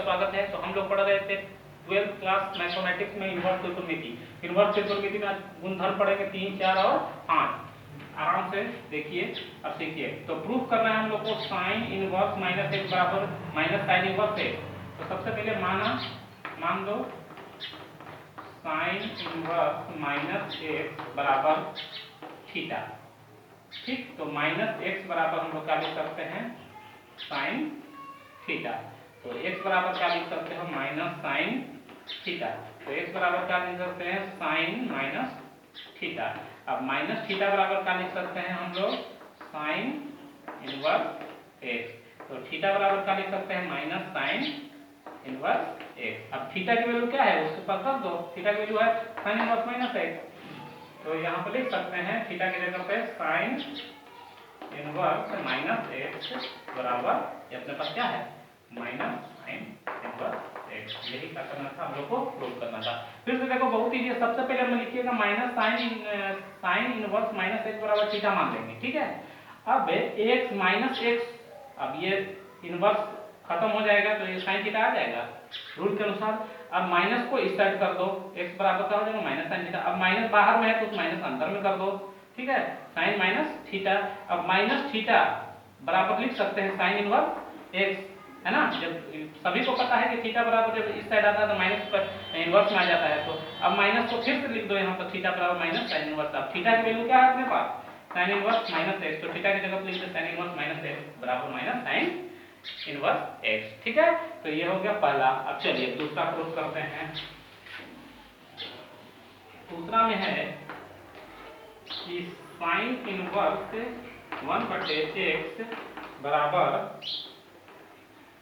स्वागत है। तो हम लोग पढ़ रहे थे 12th क्लास मैथमेटिक्स में इन्वर्स त्रिकोणमिति। इन्वर्स त्रिकोणमिति में गुणधर्म पढ़ेंगे 3, 4 और 5। आराम से देखिए और सीखिए। तो प्रूफ करना है हम लोग को साइन इनवर्स माइनस एक्स बराबर माइनस साइन इनवर्स है। तो सबसे पहले मान लो साइन इनवर्स माइनस एक्स बराबर थीटा। ठीक, तो माइनस एक्स बराबर हम लोग क्या लिख सकते हैं, साइन थीटा। तो x बराबर क्या लिख सकते हैं, माइनस साइन थीटा। तो x बराबर क्या लिख सकते हैं, साइन माइनस थीटा। अब माइनस थीटा बराबर क्या लिख सकते हैं हम लोग, साइन इनवर्स x। तो थीटा बराबर क्या लिख सकते हैं, माइनस साइन इनवर्स x। अब थीटा की वैल्यू क्या है उसके पास रख दो, थीटा की वैल्यू है साइन इनवर्स माइनस x। तो यहाँ पर लिख सकते हैं थीटा की जगह पे साइन इनवर्स माइनस एक्स बराबर ये अपने पास क्या है, माइनस साइन इनवर्स एक्स। यही क्या करना था हम लोग को, प्रूव करना था। फिर से देखो बहुत इजी है। सबसे पहले हम लिखिएगा minus sine inverse minus x बराबर थीटा मान लेंगे। ठीक है, अब एक्स माइनस एक्स, अब ये इनवर्स खत्म हो जाएगा तो ये साइन थीटा आ जाएगा रूल के अनुसार। अब माइनस को इस साइड कर दो, एक्स बराबर क्या हो जाएगा, माइनस साइन थीटा। अब माइनस बाहर में है तो माइनस अंदर में कर दो। ठीक है, साइन माइनस थीटा। अब माइनस थीटा बराबर लिख सकते हैं साइन इनवर्स एक्स, है ना। जब सभी को पता है कि थीटा बराबर जब इस साइड आता है तो माइनस पर इनवर्स में आ जाता है। तो अब माइनस को फिर से लिख दो यहाँ पर, थीटा बराबर माइनस साइन इनवर्स। अब थीटा की वैल्यू क्या है अपने पास, साइन इनवर्स माइनस एक्स। तो थीटा की जगह पर लिख दो साइन इनवर्स माइनस एक्स बराबर माइनस साइन इनवर्स एक्स। ठीक है, तो ये हो गया पहला। अब चलिए दूसरा प्रूफ करते हैं। दूसरा में है कि साइन इनवर्स 1/x बराबर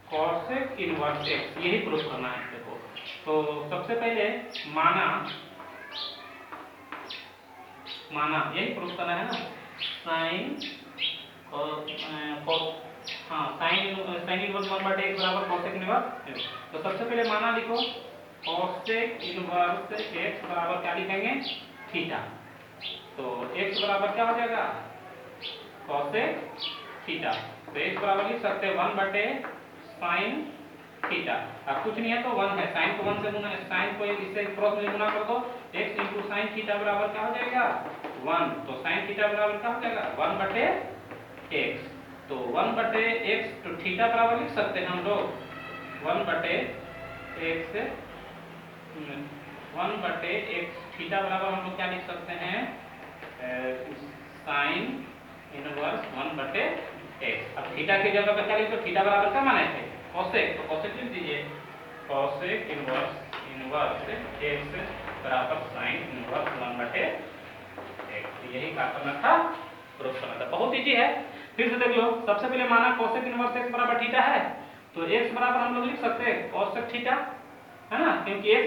कॉसेक इनवर्स x। यही प्रूफ करना है देखो। तो सबसे पहले माना यही प्रूफ करना है ना, साइन साइन इनवर्स 1/x बराबर कॉसेक इनवर्स। तो सबसे पहले माना लिखो कॉसेक इनवर्स x बराबर क्या लिखेंगे, थीटा। तो x बराबर क्या हो जाएगा, कॉसेक थीटा। तो x बराबर लिख सकते हैं 1/sin थीटा। अब कुछ नहीं है तो 1 है, साइन को 1 से गुना, साइन को इससे क्रॉस में गुना कर दो, x इंटू साइन थीटा बराबर क्या हो जाएगा 1। तो साइन थीटा बराबर क्या हो जाएगा 1/x। तो 1/x, तो थीटा बराबर लिख सकते हैं हम लोग 1/x। 1/x थीटा बराबर हम लोग क्या लिख सकते हैं, साइन इनवर्स 1/x। अब थीटा की जगह पर क्या लिख दो, थीटा बराबर क्या माने थे, कॉसेक। तो कॉसेक लिख दीजिए, कॉसेक इनवर्स x बराबर साइन इनवर्स 1/x। यही क्या करना था, प्रूफ करना था। बहुत इजी है। फिर से देख लो, सबसे पहले माना कॉसेक इनवर्स x बराबर थीटा है। तो x बराबर हम लोग लिख सकते हैं कॉसेक थीटा, है ना, क्योंकि x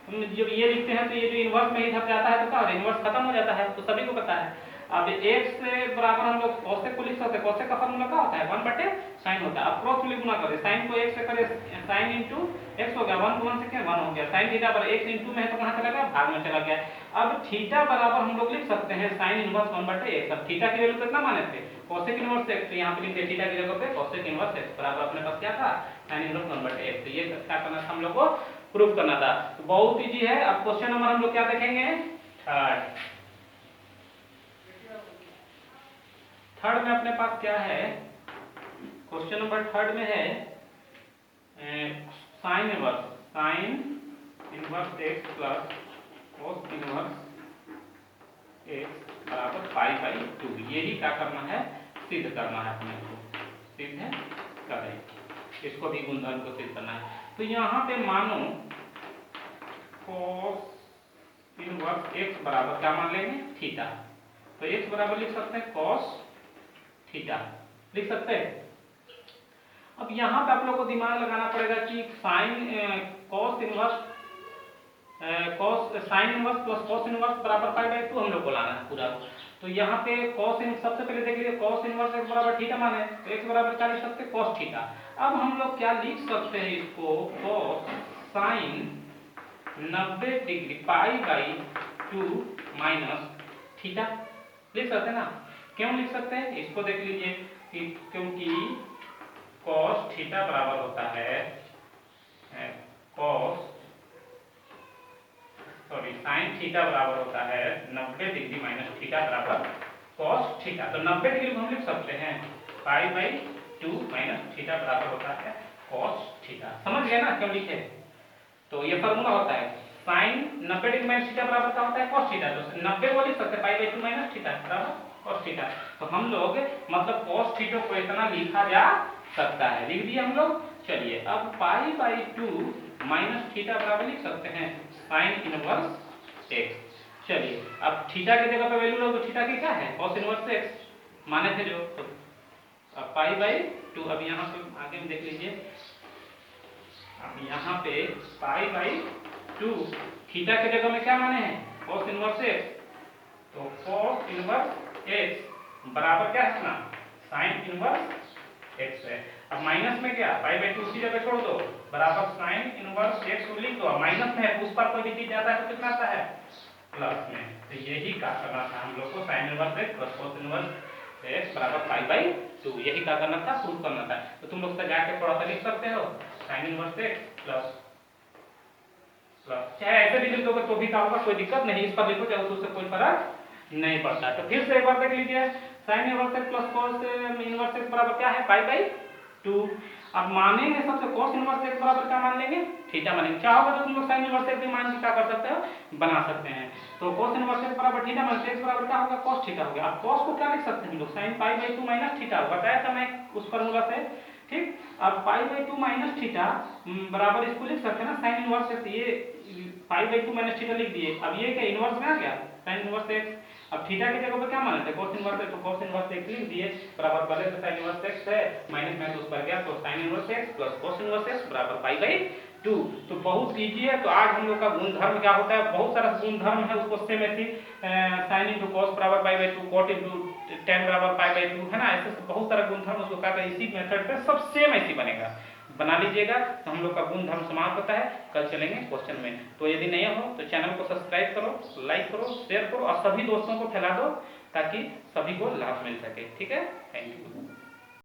जब ये लिखते हैं तो ये जो इनवर्स में इधर जाता है तो क्या होता है, इनवर्स खत्म हो जाता है, तो सभी को पता है। अब x से बराबर हम लोग कॉसेक को लिख सकते हैं। कॉसेक का फार्मूला क्या होता है, 1/sin होता है। अब क्रॉस में गुना करें, साइन को x से करें, साइन इंटू x हो गया, 1 को 1 से क्या 1 हो गया। साइन थीटा पर x इंटू में है तो कहां चला गया, भाग में चला गया। अब थीटा बराबर हम लोग लिख सकते हैं साइन इनवर्स 1/x। अब थीटा की वैल्यू कितना माने थे, कॉसेक इनवर्स x। तो यहां पे लिख दिया थीटा की जगह पे कॉसेक इनवर्स x बराबर अपने पास क्या था, साइन इनवर्स 1/x। तो ये क्या करना था हम लोग को, प्रूफ करना था। तो बहुत इजी है। अब क्वेश्चन नंबर हम लोग क्या देखेंगे, थर्ड में अपने पास क्या है, क्वेश्चन नंबर थर्ड में है sine inverse x plus cos inverse x बराबर π/2। यही क्या करना है, सिद्ध करना है अपने को, सिद्ध करें। इसको भी गुणधर्म को सिद्ध करना है। तो यहाँ पे मानो कॉस इनवर्स x बराबर क्या मान लेंगे, थीटा। तो x बराबर लिख सकते हैं कॉस थीटा, लिख सकते हैं। अब यहाँ पे आप लोग को दिमाग लगाना पड़ेगा कि sine cos inverse sine inverse plus cos inverse बराबर π/2 हम लोग को लाना है पूरा। तो यहाँ पे कॉस इन सबसे पहले देख लीजिए, कॉस इनवर्स x बराबर थीटा माने, तो x बराबर क्या लिख सकते हैं, कॉस थीटा। अब हम लोग क्या लिख सकते हैं इसको, cos sine 90 degree π/2 minus theta लिख सकते हैं ना। क्यों लिख सकते हैं, इसको देख लीजिए कि क्योंकि cos थीटा बराबर होता है साइन थीटा बराबर होता है 90 डिग्री माइनस थीटा बराबर कॉस थीटा। तो 90 डिग्री को हम लिख सकते हैं पाई बाई 2 माइनस थीटा बराबर होता है कॉस थीटा। समझ गए ना क्यों लिखे? तो ये फॉर्मूला होता है साइन 90 डिग्री माइनस थीटा बराबर क्या होता है कॉस थीटा। तो 90 को लिख सकते हैं पाई बाई 2 माइनस थीटा बराबर कॉस थीटा। तो हम लोग मतलब कॉस थीटा को इतना लिखा जा सकता है, लिख दिए हम लोग। चलिए अब पाई बाई 2 माइनस थीटा बराबर लिख सकते हैं साइन इनवर्स एक्स। चलिए अब थीटा की जगह पे वैल्यू लो तो थीटा की क्या है कॉस इनवर्स एक्स माने थे जो। तो अब पाई बाई 2 अब यहाँ पे आगे में देख लीजिए, अब यहाँ पे पाई बाई 2 थीटा के जगह में क्या माने हैं cos इनवर्स x। तो cos इनवर्स x बराबर क्या है ना sin इनवर्स x है। अब माइनस में क्या पाई बाई 2 उसी जगह छोड़ दो बराबर sin इनवर्स x को लिख दो। माइनस में है उस पर कोई भी चीज जाता है तो कितना आता है प्लस में। तो यही का करना था हम लोग को sin inverse x plus cos inverse x बराबर पाई बाई 2 यही का करना था, प्रूव करना था। तो तुम लोग सजा के थोड़ा सा लिख सकते हो sin इनवर्स x प्लस चाहे ऐसे भी लिख दोगे तो भी क्या होगा कोई दिक्कत नहीं, इस पर लिखो चाहे उससे कोई फर्क नहीं पड़ता। तो फिर से एक बार देख लीजिए sin inverse x plus cos inverse x बराबर क्या है पाई बाई 2। अब मानेंगे सबसे cos इनवर्स x बराबर क्या मान लेंगे थीटा मानेंगे। क्या होगा तो तुम लोग sin इनवर्स x भी मान के क्या कर सकते हो बना सकते हैं। तो cos इनवर्स x बराबर थीटा माइनस x बराबर क्या होगा cos थीटा हो गया। अब cos को क्या लिख सकते हैं हम लोग sin pi by 2 minus theta बताया था मैं उस फार्मूला से, ठीक। अब पाई बाई 2 माइनस थीटा बराबर इसको लिख सकते हैं ना साइन इनवर्स एक्स। ये पाई बाई 2 माइनस थीटा लिख दिए। अब ये क्या इनवर्स में आ गया साइन इनवर्स एक्स। अब थीटा की जगह पे क्या माने थे cos इनवर्स एक्स, तो cos इनवर्स एक्स लिख दिए बराबर पहले से साइन इनवर्स एक्स है माइनस में तो उस पर गया तो sine inverse x plus cos inverse x बराबर पाई बाई 2। तो बहुत इजी है। तो आज हम लोग का गुणधर्म क्या होता है, बहुत सारा गुणधर्म है उसको सेम ऐसी sin इनटू cos बराबर pi by 2 cot into tan बराबर पाई बाई 2 है ना, ऐसे बहुत सारा गुणधर्म उसको क्या करें इसी मेथड पे सब सेम ऐसी बनेगा, बना लीजिएगा। तो हम लोग का गुणधर्म समाप्त होता है। कल चलेंगे क्वेश्चन में। तो यदि नहीं हो तो चैनल को सब्सक्राइब करो, लाइक करो, शेयर करो और सभी दोस्तों को फैला दो ताकि सभी को लाभ मिल सके। ठीक है, थैंक यू।